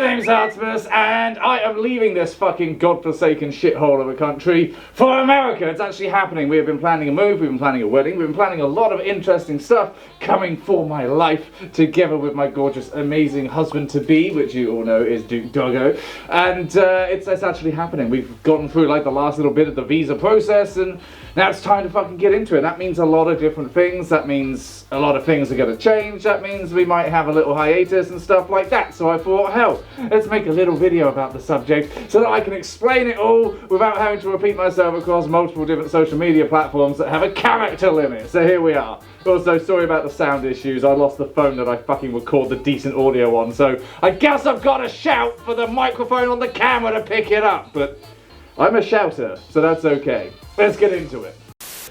name's Artemis, and I am leaving this fucking godforsaken shithole of a country for America. It's actually happening. We have been planning a move, we've been planning a wedding, we've been planning a lot of interesting stuff coming for my life, together with my gorgeous, amazing husband-to-be, which you all know is Duke Doggo. And it's actually happening. We've gotten through like the last little bit of the visa process, and now it's time to fucking get into it. That means a lot of different things. That means a lot of things are going to change. That means we might have a little hiatus and stuff like that. So I thought, hell, let's make a little video about the subject so that I can explain it all without having to repeat myself across multiple different social media platforms that have a character limit. So here we are. Also, sorry about the sound issues. I lost the phone that I fucking record the decent audio on. So I guess I've got to shout for the microphone on the camera to pick it up. But I'm a shouter, so that's okay. Let's get into it.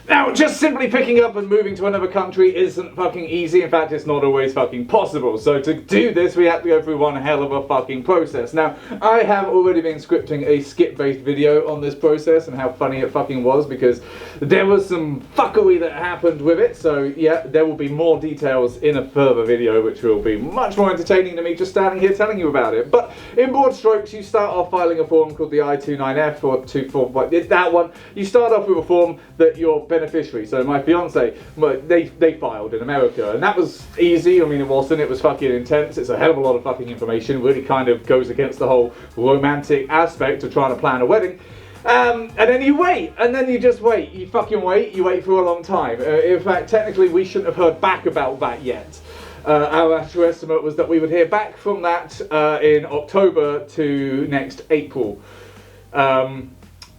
Now, just simply picking up and moving to another country isn't fucking easy. In fact, it's not always fucking possible. So to do this, we have to go through one hell of a fucking process. Now, I have already been scripting a skit-based video on this process and how funny it fucking was, because there was some fuckery that happened with it. So yeah, there will be more details in a further video, which will be much more entertaining than me just standing here telling you about it. But in broad strokes, you start off filing a form called the I-29F or 245. That one. You start off with a form that you're beneficiary. So my fiance, they filed in America, and that was easy. I mean, it wasn't. It was fucking intense. It's a hell of a lot of fucking information. It really kind of goes against the whole romantic aspect of trying to plan a wedding. And then you wait, and then you just wait. You fucking wait. You wait for a long time. In fact, technically, we shouldn't have heard back about that yet. Our actual estimate was that we would hear back from that in October to next April.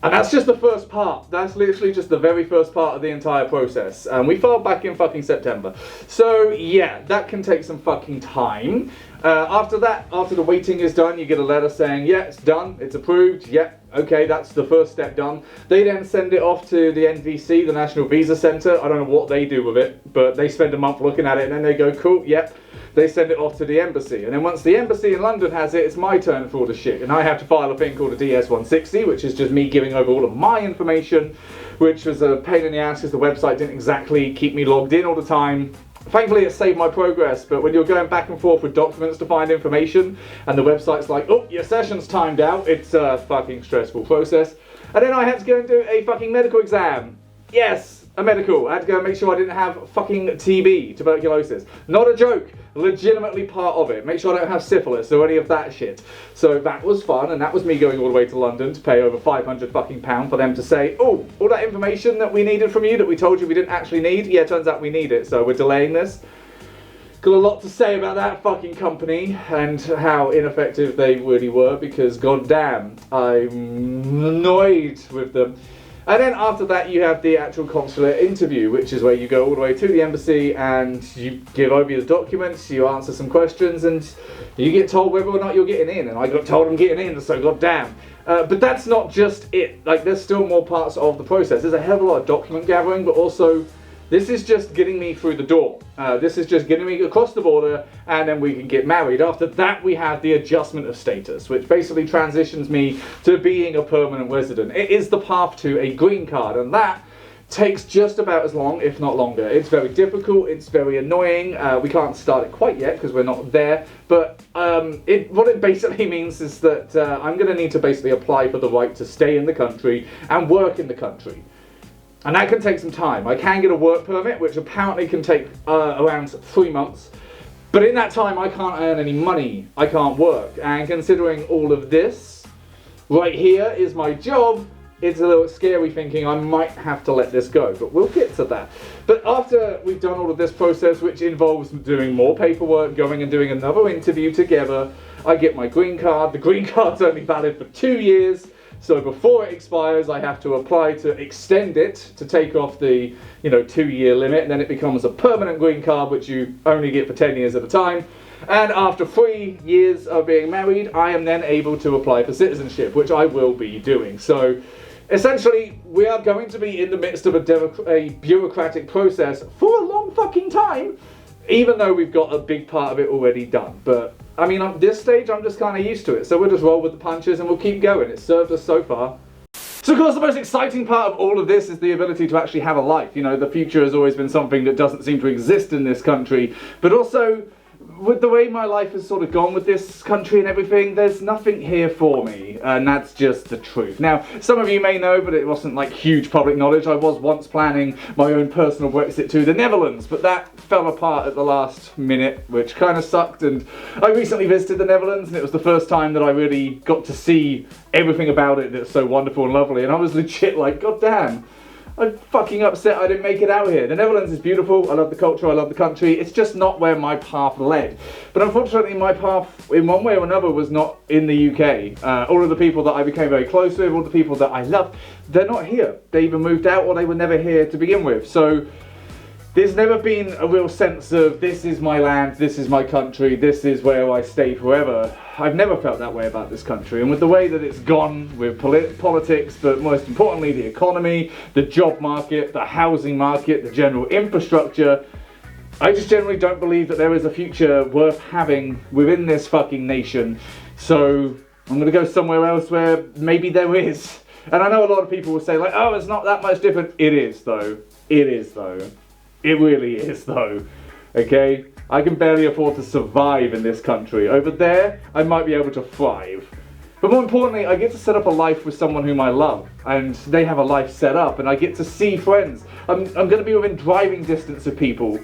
And that's just the first part. That's literally just the very first part of the entire process. We filed back in fucking September. So yeah, that can take some fucking time. After that, after the waiting is done, you get a letter saying, yeah, it's done, it's approved, yeah, okay, that's the first step done. They then send it off to the NVC, the National Visa Center. I don't know what they do with it, but they spend a month looking at it, and then they go, cool, yep. They send it off to the embassy, and then once the embassy in London has it, it's my turn for all the shit, and I have to file a thing called a DS-160, which is just me giving over all of my information, which was a pain in the ass because the website didn't exactly keep me logged in all the time. Thankfully, it saved my progress, but when you're going back and forth with documents to find information, and the website's like, oh, your session's timed out, it's a fucking stressful process. And then I had to go and do a fucking medical exam. Yes, a medical. I had to go and make sure I didn't have fucking TB, tuberculosis. Not a joke. Legitimately part of it. Make sure I don't have syphilis or any of that shit. So that was fun, and that was me going all the way to London to pay over £500 fucking pound for them to say, oh, all that information that we needed from you that we told you we didn't actually need, yeah, turns out we need it, so we're delaying this. Got a lot to say about that fucking company and how ineffective they really were, because goddamn, I'm annoyed with them. And then after that, you have the actual consular interview, which is where you go all the way to the embassy and you give over your documents, you answer some questions, and you get told whether or not you're getting in. And I got told I'm getting in, so goddamn. But that's not just it. Like, there's still more parts of the process. There's a hell of a lot of document gathering, but also this is just getting me through the door. This is just getting me across the border, and then we can get married. After that, we have the adjustment of status, which basically transitions me to being a permanent resident. It is the path to a green card, and that takes just about as long, if not longer. It's very difficult, it's very annoying. We can't start it quite yet because we're not there, but what it basically means is that I'm going to need to basically apply for the right to stay in the country and work in the country. And that can take some time. I can get a work permit, which apparently can take around 3 months. But in that time, I can't earn any money. I can't work. And considering all of this, right here is my job, it's a little scary thinking I might have to let this go. But we'll get to that. But after we've done all of this process, which involves doing more paperwork, going and doing another interview together, I get my green card. The green card's only valid for 2 years. So before it expires, I have to apply to extend it to take off the 2-year limit, and then it becomes a permanent green card, which you only get for 10 years at a time. And after 3 years of being married, I am then able to apply for citizenship, which I will be doing. So essentially, we are going to be in the midst of a bureaucratic process for a long fucking time, even though we've got a big part of it already done. But I mean, at this stage, I'm just kind of used to it, so we'll just roll with the punches and we'll keep going. It's served us so far. So of course, the most exciting part of all of this is the ability to actually have a life. You know, the future has always been something that doesn't seem to exist in this country, but also with the way my life has sort of gone with this country and everything, there's nothing here for me, and that's just the truth. Now, some of you may know, but it wasn't like huge public knowledge, I was once planning my own personal Brexit to the Netherlands, but that fell apart at the last minute, which kind of sucked, and I recently visited the Netherlands, and it was the first time that I really got to see everything about it that's so wonderful and lovely, and I was legit like, god damn, I'm fucking upset I didn't make it out here. The Netherlands is beautiful, I love the culture, I love the country, it's just not where my path led. But unfortunately my path, in one way or another, was not in the UK. All of the people that I became very close with, all the people that I love, they're not here. They either moved out or they were never here to begin with. So there's never been a real sense of, this is my land, this is my country, this is where I stay forever. I've never felt that way about this country, and with the way that it's gone with politics, but most importantly the economy, the job market, the housing market, the general infrastructure, I just generally don't believe that there is a future worth having within this fucking nation. So I'm going to go somewhere else where maybe there is. And I know a lot of people will say like, oh, it's not that much different. It is though. It is though. It really is though. Okay? I can barely afford to survive in this country. Over there, I might be able to thrive. But more importantly, I get to set up a life with someone whom I love, and they have a life set up, and I get to see friends. I'm going to be within driving distance of people.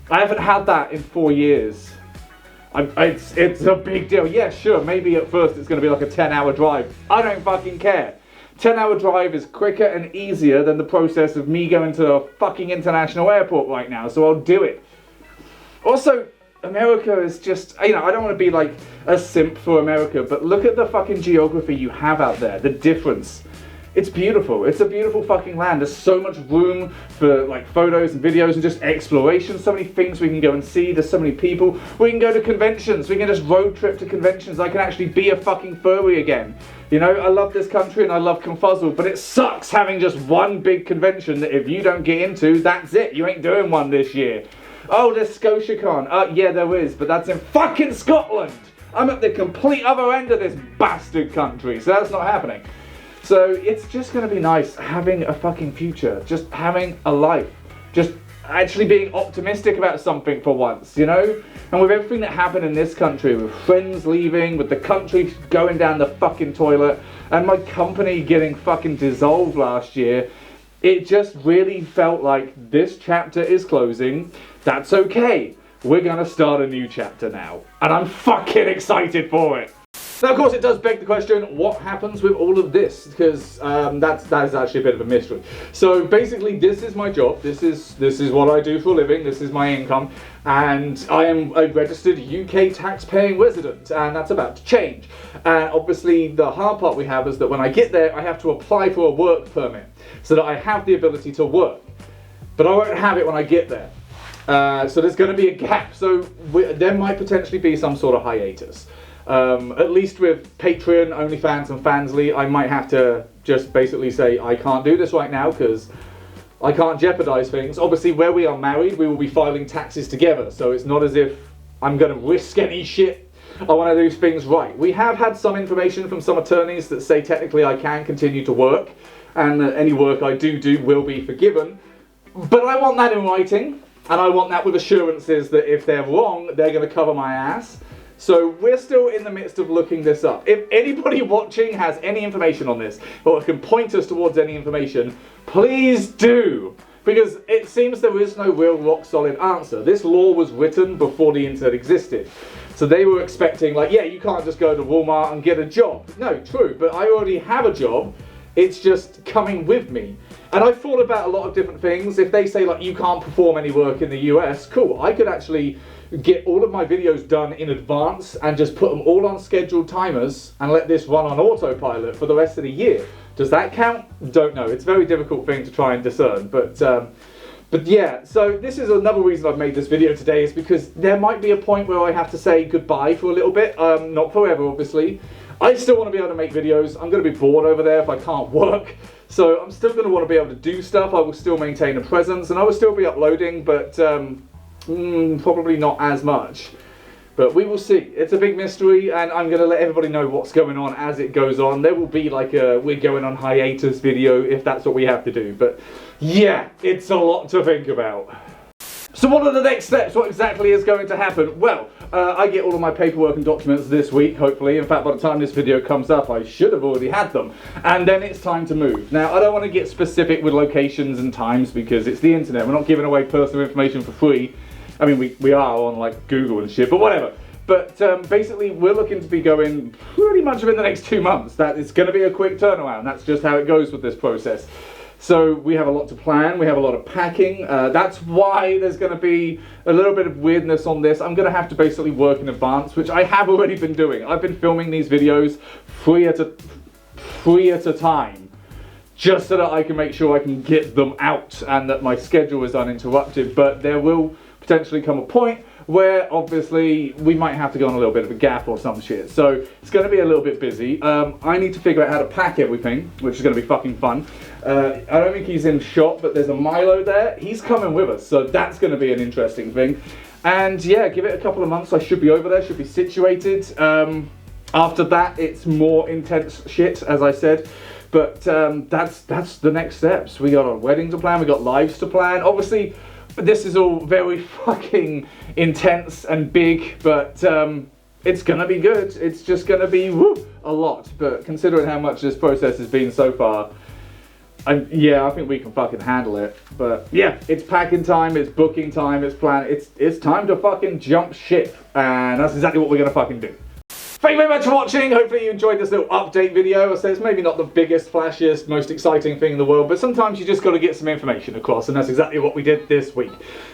I haven't had that in 4 years. It's a big deal. Yeah, sure, maybe at first it's going to be like a 10-hour drive. I don't fucking care. 10-hour drive is quicker and easier than the process of me going to a fucking international airport right now, so I'll do it. Also, America is just, you know, I don't want to be like a simp for America, but look at the fucking geography you have out there, the difference. It's beautiful. It's a beautiful fucking land. There's so much room for like photos and videos and just exploration. So many things we can go and see. There's so many people. We can go to conventions. We can just road trip to conventions. I can actually be a fucking furry again. You know, I love this country and I love Confuzzle, but it sucks having just one big convention that if you don't get into, that's it. You ain't doing one this year. Oh, there's ScotiaCon. Yeah, there is, but that's in fucking Scotland. I'm at the complete other end of this bastard country, so that's not happening. So it's just going to be nice having a fucking future, just having a life, just actually being optimistic about something for once, you know? And with everything that happened in this country, with friends leaving, with the country going down the fucking toilet, and my company getting fucking dissolved last year, it just really felt like this chapter is closing. That's okay. We're gonna start a new chapter now. And I'm fucking excited for it. Now, of course, it does beg the question, what happens with all of this? Because that is actually a bit of a mystery. So basically, this is my job. This is what I do for a living. This is my income. And I am a registered UK tax-paying resident. And that's about to change. And obviously, the hard part we have is that when I get there, I have to apply for a work permit so that I have the ability to work. But I won't have it when I get there. So there's going to be a gap. So there might potentially be some sort of hiatus. At least with Patreon, OnlyFans and Fansly, I might have to just basically say I can't do this right now because I can't jeopardize things. Obviously, where we are married, we will be filing taxes together, so it's not as if I'm going to risk any shit. I want to do things right. We have had some information from some attorneys that say technically I can continue to work, and that any work I do will be forgiven. But I want that in writing, and I want that with assurances that if they're wrong, they're going to cover my ass. So we're still in the midst of looking this up. If anybody watching has any information on this, or can point us towards any information, please do. Because it seems there is no real rock solid answer. This law was written before the internet existed. So they were expecting like, yeah, you can't just go to Walmart and get a job. No, true, but I already have a job. It's just coming with me. And I've thought about a lot of different things. If they say like, you can't perform any work in the US, cool. I could actually get all of my videos done in advance and just put them all on scheduled timers and let this run on autopilot for the rest of the year. Does that count? Don't know. It's a very difficult thing to try and discern. But yeah, so this is another reason I've made this video today, is because there might be a point where I have to say goodbye for a little bit. Not forever, obviously. I still want to be able to make videos. I'm going to be bored over there if I can't work. So I'm still going to want to be able to do stuff. I will still maintain a presence and I will still be uploading, but probably not as much. But we will see. It's a big mystery and I'm going to let everybody know what's going on as it goes on. There will be like a we're going on hiatus video if that's what we have to do. But yeah, it's a lot to think about. So what are the next steps? What exactly is going to happen? Well, I get all of my paperwork and documents this week, hopefully. In fact, by the time this video comes up, I should have already had them. And then it's time to move. Now, I don't want to get specific with locations and times because it's the internet. We're not giving away personal information for free. I mean, we are on like Google and shit, but whatever. But basically, we're looking to be going pretty much within the next 2 months. That it's going to be a quick turnaround. That's just how it goes with this process. So we have a lot to plan. We have a lot of packing. That's why there's going to be a little bit of weirdness on this. I'm going to have to basically work in advance, which I have already been doing. I've been filming these videos three at a time, just so that I can make sure I can get them out and that my schedule is uninterrupted. But there will potentially come a point where obviously we might have to go on a little bit of a gap or some shit. So it's going to be a little bit busy. I need to figure out how to pack everything, which is going to be fucking fun. I don't think he's in shop, but there's a Milo there. He's coming with us, so that's going to be an interesting thing. And yeah, give it a couple of months. I should be over there, should be situated. After that, it's more intense shit, as I said. But that's the next steps. We got a wedding to plan. We got lives to plan. Obviously, this is all very fucking intense and big, but it's gonna be good. It's just gonna be a lot. But considering how much this process has been so far, yeah, I think we can fucking handle it. But yeah, it's packing time, it's booking time, it's planning. It's time to fucking jump ship, and that's exactly what we're gonna fucking do. Thank you very much for watching. Hopefully you enjoyed this little update video. I say it's maybe not the biggest, flashiest, most exciting thing in the world, but sometimes you just got to get some information across, and that's exactly what we did this week.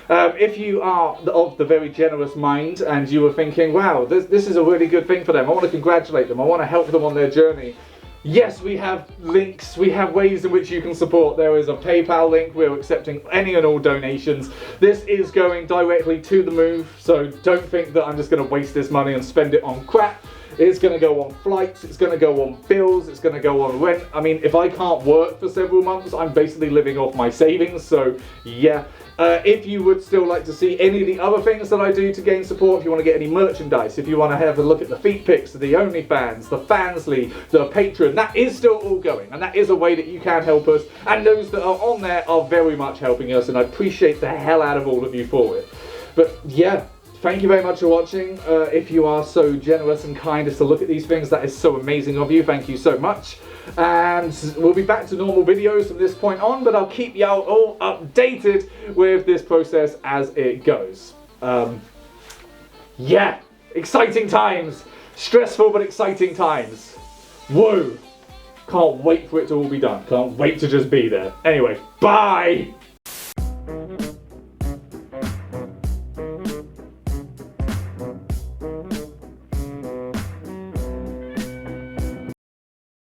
If you are of the very generous mind and you were thinking, wow, this is a really good thing for them, I want to congratulate them, I want to help them on their journey. Yes, we have links, we have ways in which you can support. There is a PayPal link, we're accepting any and all donations. This is going directly to the move, so don't think that I'm just going to waste this money and spend it on crap. It's going to go on flights, it's going to go on bills, it's going to go on rent. I mean, if I can't work for several months, I'm basically living off my savings, so yeah. If you would still like to see any of the other things that I do to gain support, if you want to get any merchandise, if you want to have a look at the feet pics, the OnlyFans, the Fansly, the Patreon, that is still all going, and that is a way that you can help us, and those that are on there are very much helping us, and I appreciate the hell out of all of you for it. But yeah, thank you very much for watching. If you are so generous and kind as to look at these things, that is so amazing of you. Thank you so much. And we'll be back to normal videos from this point on, but I'll keep y'all all updated with this process as it goes. Yeah, exciting times. Stressful but exciting times. Whoa. Can't wait for it to all be done. Can't wait to just be there. Anyway, bye!